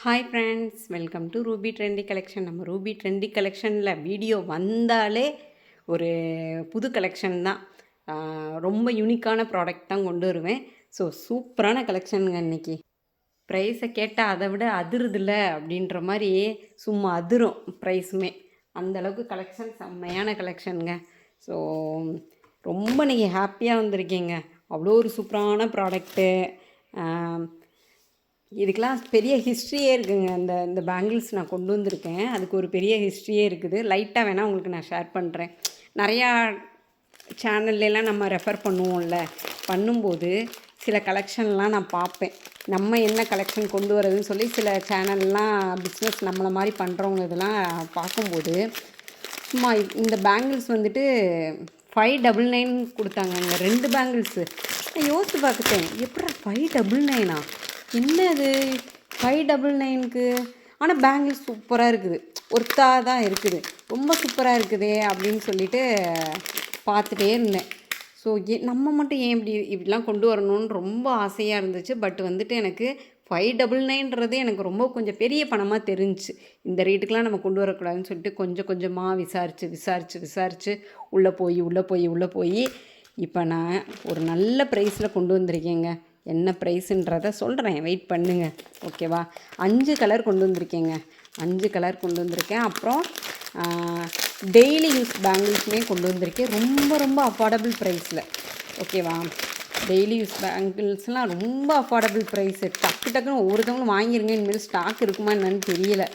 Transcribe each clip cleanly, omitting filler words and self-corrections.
Hi friends, welcome to Ruby trendy collection. நம்ம Ruby trendy கலெக்ஷனில் video வந்தாலே ஒரு புது கலெக்ஷன் தான். ரொம்ப யூனிக்கான ப்ராடக்ட் தான் கொண்டு வருவேன். ஸோ சூப்பரான கலெக்ஷனுங்க இன்றைக்கி. ப்ரைஸை கேட்டால் அதை விட அதிருதில்ல அப்படின்ற மாதிரி சும்மா அதிரும் ப்ரைஸுமே. அந்தளவுக்கு கலெக்ஷன் செம்மையான கலெக்ஷனுங்க. ஸோ ரொம்ப நீங்கள் ஹாப்பியாக வந்திருக்கீங்க. அவ்வளோ ஒரு சூப்பரான ப்ராடக்ட்டு. இதுக்கெலாம் பெரிய ஹிஸ்ட்ரியே இருக்குங்க. இந்த பேங்கிள்ஸ் நான் கொண்டு வந்திருக்கேன். அதுக்கு ஒரு பெரிய ஹிஸ்ட்ரியே இருக்குது. லைட்டாக வேணால் உங்களுக்கு நான் ஷேர் பண்ணுறேன். நிறையா சேனல்லாம் நம்ம ரெஃபர் பண்ணுவோம்ல, பண்ணும்போது சில கலெக்ஷன்லாம் நான் பார்ப்பேன். நம்ம என்ன கலெக்ஷன் கொண்டு வரதுன்னு சொல்லி சில சேனல்லாம் பிஸ்னஸ் நம்மளை மாதிரி பண்ணுறவங்க இதெல்லாம் பார்க்கும்போது சும்மா இந்த பேங்கிள்ஸ் வந்துட்டு 599 கொடுத்தாங்கங்க. 2 பேங்கிள்ஸு. நான் யோசித்து பார்த்துட்டேன், எப்படா 599 என்னது 599க்கு? ஆனால் பேங்கிள்ஸ் சூப்பராக இருக்குது, ஒர்த்தாக தான் இருக்குது, ரொம்ப சூப்பராக இருக்குதே அப்படின்னு சொல்லிட்டு பார்த்துட்டே இருந்தேன். ஸோ நம்ம மட்டும் ஏன் இப்படிலாம் கொண்டு வரணும்னு ரொம்ப ஆசையாக இருந்துச்சு. பட் வந்துட்டு எனக்கு 599ன்றது எனக்கு ரொம்ப கொஞ்சம் பெரிய பணமாக தெரிஞ்சிச்சு. இந்த ரேட்டுக்கெலாம் நம்ம கொண்டு வரக்கூடாதுன்னு சொல்லிட்டு கொஞ்சம் கொஞ்சமாக விசாரித்து உள்ளே போய் இப்போ நான் ஒரு நல்ல ப்ரைஸில் கொண்டு வந்திருக்கேங்க. என்ன ப்ரைஸுன்றதை சொல்கிறேன், வெயிட் பண்ணுங்க, ஓகேவா? 5 கலர் கொண்டு வந்திருக்கேங்க. 5 கலர் கொண்டு வந்திருக்கேன். அப்புறம் டெய்லி யூஸ் பேங்கிள்ஸுமே கொண்டு வந்திருக்கேன். ரொம்ப ரொம்ப அஃபோர்டபுள் ப்ரைஸில், ஓகேவா? டெய்லி யூஸ் பேங்கிள்ஸ்லாம் ரொம்ப அஃபோர்டபுள் ப்ரைஸு. டக்குன்னு ஒவ்வொருத்தவங்களும் வாங்கிருங்க. இனிமேல் ஸ்டாக் இருக்குமா என்னன்னு தெரியல.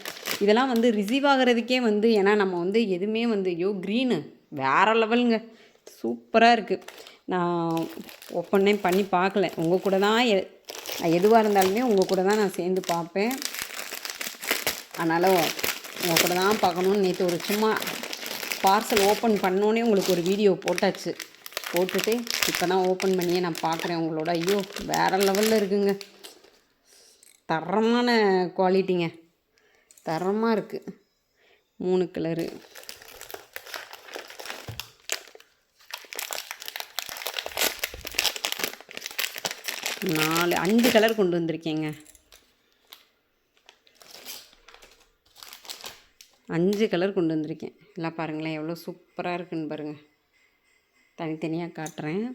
இதெல்லாம் ரிசீவ் ஆகிறதுக்கே ஏன்னா நம்ம எதுவுமே க்ரீனு வேறு லெவலுங்க, சூப்பராக இருக்குது. நான் ஓப்பனே பண்ணி பார்க்கல. உங்கள் கூட தான் நான் எதுவாக இருந்தாலுமே உங்கள் கூட தான் நான் சேர்ந்து பார்ப்பேன். அதனால் உங்கள் கூட தான் பார்க்கணுன்னு நேற்று ஒரு சும்மா பார்சல் ஓப்பன் பண்ணோன்னே உங்களுக்கு ஒரு வீடியோ போட்டுட்டு இப்போ தான் ஓப்பன் பண்ணியே நான் பார்க்குறேன் உங்களோட. ஐயோ வேறு லெவலில் இருக்குங்க, தரமான குவாலிட்டிங்க, தரமாக இருக்குது. 3 கலரு, 5 கலர் கொண்டு வந்திருக்கேங்க. 5 கலர் கொண்டு வந்திருக்கேன். எல்லாம் பாருங்களேன் எவ்வளோ சூப்பராக இருக்குன்னு பாருங்கள். தனித்தனியாக காட்டுறேன்.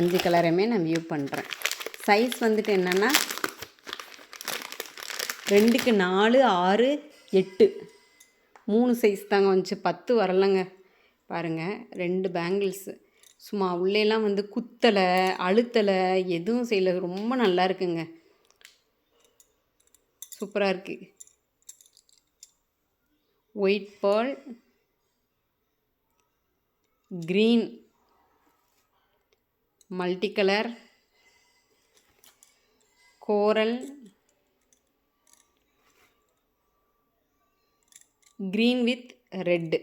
5 கலரையுமே நான் வியூ பண்ணுறேன். சைஸ் வந்துட்டு என்னென்னா 2க்கு 4, 6, 8 3 சைஸ் தாங்க வந்துச்சு. 10 வரலைங்க. பாருங்கள், 2 பேங்கிள்ஸு சும்மா உள்ளேலாம் குத்தலை அழுத்தலை எதுவும் செய்யலை. ரொம்ப நல்லா இருக்குங்க, சூப்பராக இருக்குது. White pearl, green, multi colour, coral, green with red,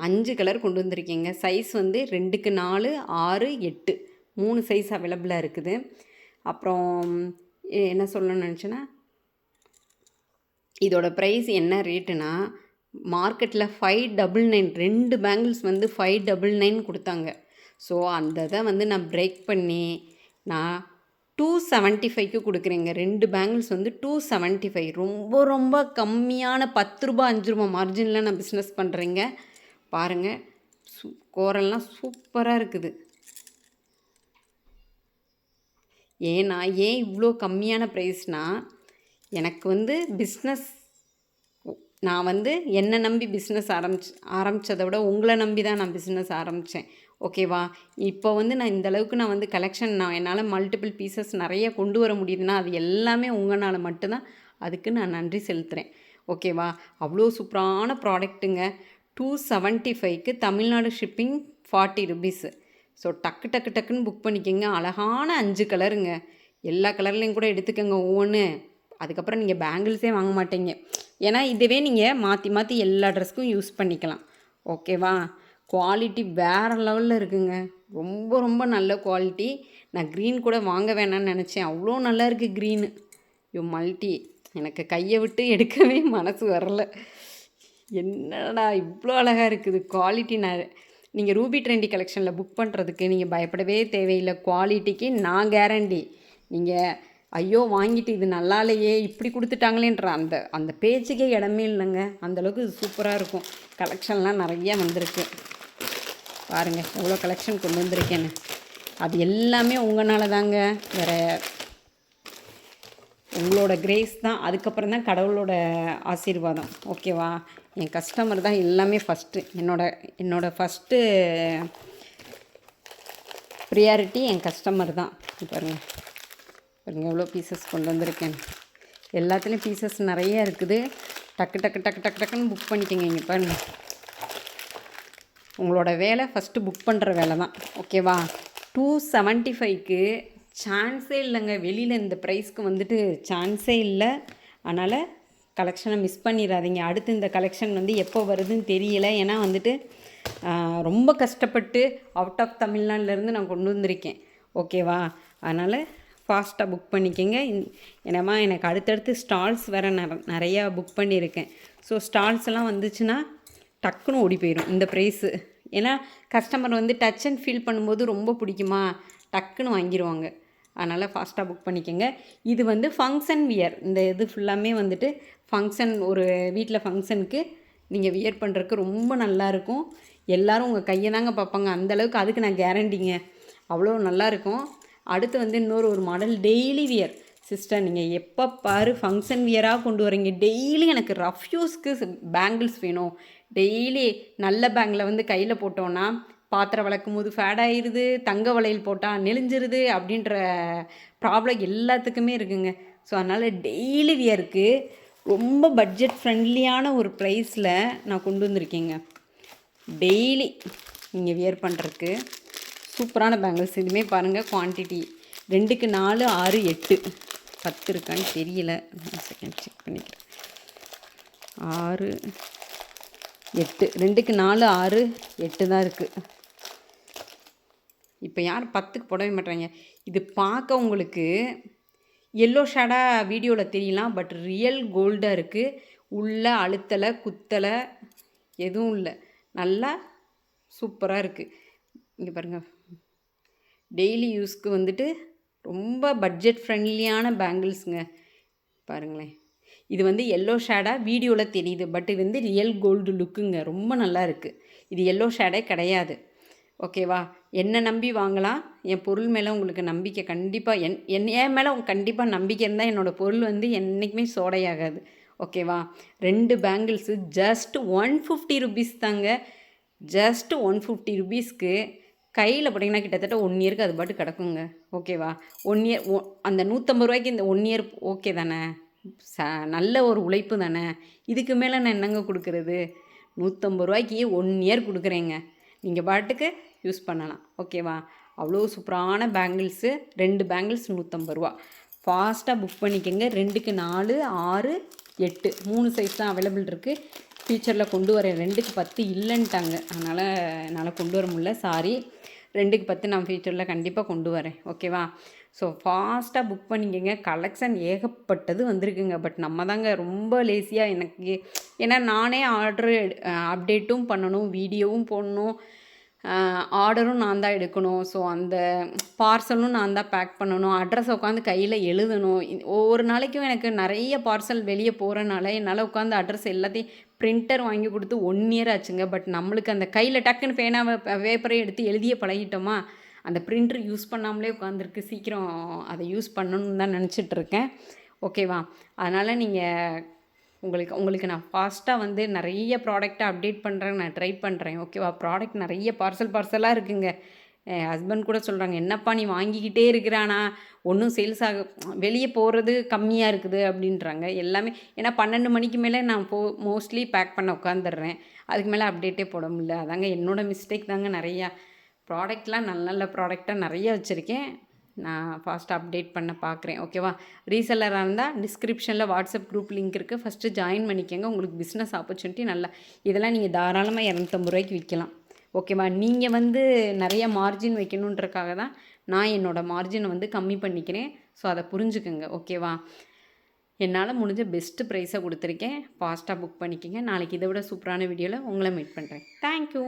5 colour கொண்டு வந்திருக்கீங்க. சைஸ் 2க்கு 4, 6, 8 3 சைஸ் அவைலபிளாக இருக்குது. அப்புறம் என்ன சொல்லணும்னு நினச்சேன்னா, இதோட ப்ரைஸ் என்ன ரேட்டுனா மார்க்கெட்டில் 599 2 பேங்கிள்ஸ் 599 கொடுத்தாங்க. ஸோ அந்த இதை நான் பிரேக் பண்ணி நான் 275க்கு கொடுக்குறேங்க. 2 பேங்கிள்ஸ் 275. ரொம்ப ரொம்ப கம்மியான 10 ரூபா 5 ரூபா மார்ஜினில் நான் பிஸ்னஸ் பண்ணுறேங்க. பாருங்கள், கோரல்லாம் சூப்பராக இருக்குது. ஏன் இவ்வளோ கம்மியான ப்ரைஸ்னால், எனக்கு பிஸ்னஸ் நான் என்னை நம்பி பிஸ்னஸ் ஆரம்பித்ததை விட உங்களை நம்பி தான் நான் பிஸ்னஸ் ஆரம்பித்தேன், ஓகேவா? இப்போ நான் இந்தளவுக்கு நான் கலெக்ஷன் என்னால் மல்டிபிள் பீசஸ் நிறைய கொண்டு வர முடியுதுன்னா அது எல்லாமே உங்களால் மட்டும்தான். அதுக்கு நான் நன்றி செலுத்துகிறேன், ஓகேவா? அவ்வளோ சூப்பரான ப்ராடக்ட்டுங்க. 275க்கு தமிழ்நாடு ஷிப்பிங் 40 ருபீஸு. ஸோ டக்குன்னு புக் பண்ணிக்கோங்க. அழகான 5 கலருங்க. எல்லா கலர்லேயும் கூட எடுத்துக்கோங்க ஒவ்வொன்று. அதுக்கப்புறம் நீங்கள் பேங்கிள்ஸே வாங்க மாட்டீங்க. ஏன்னா இதுவே நீங்கள் மாற்றி எல்லா ட்ரெஸ்க்கும் யூஸ் பண்ணிக்கலாம், ஓகேவா? குவாலிட்டி வேறு லெவலில் இருக்குங்க. ரொம்ப ரொம்ப நல்ல குவாலிட்டி. நான் க்ரீன் கூட வாங்க வேணான்னு நினச்சேன், அவ்வளோ நல்லா இருக்குது க்ரீனு. மல்டி எனக்கு கையை விட்டு எடுக்கவே மனசு வரல. என்னடா இவ்வளோ அழகாக இருக்குது குவாலிட்டி. நீங்கள் ரூபி ட்ரெண்டி கலெக்ஷனில் புக் பண்ணுறதுக்கு நீங்கள் பயப்படவே தேவையில்லை. குவாலிட்டிக்கு நான் கேரண்டி. நீங்கள் ஐயோ வாங்கிட்டு இது நல்லா இல்லையே இப்படி கொடுத்துட்டாங்களேன்ற அந்த அந்த பேச்சுக்கே இடமே இல்லைங்க. அந்தளவுக்கு இது சூப்பராக இருக்கும். கலெக்ஷன்லாம் நிறையா வந்திருக்கு பாருங்கள், எவ்வளோ கலெக்ஷன் கொண்டு வந்திருக்கேன்னு. அது எல்லாமே உங்களால் தாங்க, வேறு உங்களோட கிரேஸ் தான். அதுக்கப்புறம் தான் கடவுளோட ஆசீர்வாதம். ஓகேவா? என் கஸ்டமர் தான் எல்லாமே ஃபஸ்ட்டு. என்னோட ஃபஸ்ட்டு ப்ரியாரிட்டி என் கஸ்டமர் தான். பாருங்கள் பாருங்கள் எவ்வளோ பீசஸ் கொண்டு வந்திருக்கேன். எல்லாத்துலேயும் பீசஸ் நிறைய இருக்குது. டக்கு டக்கு டக்கு டக்கு டக்குன்னு புக் பண்ணிக்கோங்க. இங்கே பாருங்கள், உங்களோட வேலை ஃபஸ்ட்டு புக் பண்ணுற வேலை தான். ஓகேவா? 275க்கு சான்ஸே இல்லைங்க. வெளியில் இந்த ப்ரைஸ்க்கு வந்துட்டு சான்ஸே இல்லை. அதனால் கலெக்ஷனை மிஸ் பண்ணிடாதீங்க. அடுத்து இந்த கலெக்ஷன் வந்து எப்போ வருதுன்னு தெரியல. ஏன்னா வந்துட்டு ரொம்ப கஷ்டப்பட்டு அவுட் ஆஃப் தமிழ்நாட்டிலேருந்து நான் கொண்டு வந்திருக்கேன். ஓகேவா? அதனால் ஃபாஸ்ட்டாக புக் பண்ணிக்கோங்க. என்னம்மா எனக்கு அடுத்தடுத்து ஸ்டால்ஸ் வேறு நிறையா புக் பண்ணியிருக்கேன். ஸோ ஸ்டால்ஸ் எல்லாம் வந்துச்சுன்னா டக்குன்னு ஓடி போயிடும் இந்த ப்ரைஸு. ஏன்னா கஸ்டமர் வந்து டச் அண்ட் ஃபீல் பண்ணும்போது ரொம்ப பிடிக்குமா, டக்குன்னு வாங்கிடுவாங்க. அதனால் ஃபாஸ்ட்டாக புக் பண்ணிக்கோங்க. இது வந்து ஃபங்க்ஷன் வியர். இந்த இது ஃபுல்லாமே வந்துட்டு ஃபங்க்ஷன், ஒரு வீட்டில் ஃபங்க்ஷனுக்கு நீங்கள் வியர் பண்ணுறதுக்கு ரொம்ப நல்லாயிருக்கும். எல்லோரும் உங்கள் கையை தாங்க பார்ப்பாங்க. அந்தளவுக்கு அதுக்கு நான் கேரண்டிங்க. அவ்வளோ நல்லாயிருக்கும். அடுத்து வந்து ஒரு மாடல் டெய்லி வியர். சிஸ்டர், நீங்கள் எப்போ பாரு ஃபங்க்ஷன் வியராக கொண்டு வரீங்க. டெய்லி எனக்கு ரஃப் யூஸ்க்கு பேங்கிள்ஸ் வேணும். டெய்லி நல்ல பேங்கில் வந்து கையில் போட்டோன்னா பாத்திரம் வளர்க்கும் போது ஃபேட் ஆயிடுது, தங்க வளையல் போட்டால் நெளிஞ்சிருது அப்படின்ற ப்ராப்ளம் எல்லாத்துக்குமே இருக்குங்க. ஸோ அதனால் டெய்லி வியருக்கு ரொம்ப பட்ஜெட் ஃப்ரெண்ட்லியான ஒரு ப்ரைஸில் நான் கொண்டு வந்திருக்கேங்க. டெய்லி நீங்கள் வியர் பண்ணுறதுக்கு சூப்பரான பேங்கிள்ஸ். இதுவுமே பாருங்கள், குவான்டிட்டி 2க்கு 4, 6, 8, 10 இருக்கான்னு தெரியல. செகண்ட் செக் பண்ணிக்கிறேன். 6, 8, 2க்கு 4, 6, 8 தான் இருக்குது. இப்போ யாரும் 10க்கு போடவே மாட்டாங்க. இது பார்க்க உங்களுக்கு எல்லோ ஷேடாக வீடியோவில் தெரியலாம், பட் ரியல் கோல்டாக இருக்குது. உள்ளே அழுத்தலை குத்தலை எதுவும் இல்லை, நல்லா சூப்பராக இருக்குது. இங்கே பாருங்கள், டெய்லி யூஸ்க்கு வந்துட்டு ரொம்ப பட்ஜெட் ஃப்ரெண்ட்லியான பேங்கிள்ஸுங்க. பாருங்களேன், இது வந்து எல்லோ ஷேடாக வீடியோவில் தெரியுது, பட் இது வந்து ரியல் கோல்டு லுக்குங்க. ரொம்ப நல்லா இருக்குது. இது எல்லோ ஷேடே கிடையாது. ஓகேவா? என்னை நம்பி வாங்கலாம். என் பொருள் மேலே உங்களுக்கு நம்பிக்கை கண்டிப்பாக என் மேலே கண்டிப்பாக நம்பிக்கை இருந்தால் என்னோடய பொருள் வந்து என்றைக்குமே சோடையாகாது. ஓகேவா? 2 பேங்கிள்ஸு ஜஸ்ட் 150 ருபீஸ் தாங்க. ஜஸ்ட் 150 ருபீஸ்க்கு கையில் போட்டிங்கன்னா கிட்டத்தட்ட 1 இயருக்கு அது பாட்டு கிடக்குங்க. ஓகேவா? 1 இயர் அந்த 150 ரூபாய்க்கு இந்த 1 இயர் ஓகே தானே? நல்ல ஒரு உழைப்பு தானே. இதுக்கு மேலே நான் என்னங்க கொடுக்குறது? 150 ரூபாய்க்கு 1 இயர் கொடுக்குறேங்க. நீங்கள் பாட்டுக்கு யூஸ் பண்ணலாம். ஓகேவா? அவ்வளோ சூப்பரான பேங்கிள்ஸு. 2 பேங்கிள்ஸ் 150 ரூபா. ஃபாஸ்ட்டாக புக் பண்ணிக்கோங்க. 2க்கு 4, 6, 8 3 சைஸ் தான் அவைலபிள் இருக்குது. ஃபியூச்சரில் கொண்டு வரேன். 2க்கு 10 இல்லைன்ட்டாங்க, அதனால் என்னால் கொண்டு வர முடியல, சாரி. 2க்கு 10 நான் ஃபியூச்சரில் கண்டிப்பாக கொண்டு வரேன். ஓகேவா? ஸோ ஃபாஸ்ட்டாக புக் பண்ணிக்கோங்க. கலெக்ஷன் ஏகப்பட்டது வந்திருக்குங்க. பட் நம்ம தாங்க ரொம்ப லேசியாக எனக்கு. ஏன்னா நானே ஆர்டரு அப்டேட்டும் பண்ணணும், வீடியோவும் போடணும், ஆர்டரும் நான் தான் எடுக்கணும். ஸோ அந்த பார்சலும் நான் தான் பேக் பண்ணணும், அட்ரஸ் உட்காந்து கையில் எழுதணும். ஒவ்வொரு நாளைக்கும் எனக்கு நிறைய பார்சல் வெளியே போகிறனால என்னால் உட்காந்து அட்ரஸ் எல்லாத்தையும் பிரிண்டர் வாங்கி கொடுத்து 1 இயர் ஆச்சுங்க. பட் நம்மளுக்கு அந்த கையில் டக்குன்னு பேனாவை பேப்பரை எடுத்து எழுதிய பழகிட்டோமா, அந்த பிரிண்டர் யூஸ் பண்ணாமலே உட்காந்துருக்கு. சீக்கிரம் அதை யூஸ் பண்ணணும்னு தான் நினச்சிட்ருக்கேன். ஓகேவா? அதனால் நீங்கள் உங்களுக்கு நான் ஃபாஸ்ட்டாக வந்து நிறைய ப்ராடக்ட்டை அப்டேட் பண்ணுறேன், நான் ட்ரை பண்ணுறேன். ஓகேவா? ப்ராடக்ட் நிறைய பார்சலாக இருக்குங்க. என் ஹஸ்பண்ட் கூட சொல்கிறாங்க, என்னப்பா நீ வாங்கிக்கிட்டே இருக்கிறானா, ஒன்றும் சேல்ஸ் வெளியே போகிறது கம்மியாக இருக்குது அப்படின்றாங்க. எல்லாமே ஏன்னா 12 மணிக்கு மேலே நான் மோஸ்ட்லி பேக் பண்ண உட்காந்துடுறேன். அதுக்கு மேலே அப்டேட்டே போட முடியல. அதாங்க என்னோடய மிஸ்டேக் தாங்க. நிறையா ப்ராடக்ட்லாம் நல்ல நல்ல ப்ராடக்டாக நிறைய வச்சுருக்கேன். நான் ஃபாஸ்ட்டாக அப்டேட் பண்ண பார்க்குறேன். ஓகேவா? ரீசெல்லராக இருந்தால் டிஸ்கிரிப்ஷனில் வாட்ஸ்அப் குரூப் லிங்க் இருக்குது, ஃபஸ்ட்டு ஜாயின் பண்ணிக்கோங்க. உங்களுக்கு பிஸ்னஸ் ஆப்பர்ச்சுனிட்டி நல்லா, இதெல்லாம் நீங்கள் தாராளமாக 250 ரூபாய்க்கு விற்கலாம். ஓகேவா? நீங்கள் வந்து நிறைய மார்ஜின் வைக்கணுன்றக்காக தான் நான் என்னோடய மார்ஜினை வந்து கம்மி பண்ணிக்கிறேன். ஸோ அதை புரிஞ்சுக்குங்க. ஓகேவா? என்னால் முடிஞ்ச பெஸ்ட்டு ப்ரைஸை கொடுத்துருக்கேன். ஃபாஸ்ட்டாக புக் பண்ணிக்கோங்க. நாளைக்கு இதை விட சூப்பரான வீடியோவில் உங்களை மீட் பண்ணுறேன். தேங்க்யூ.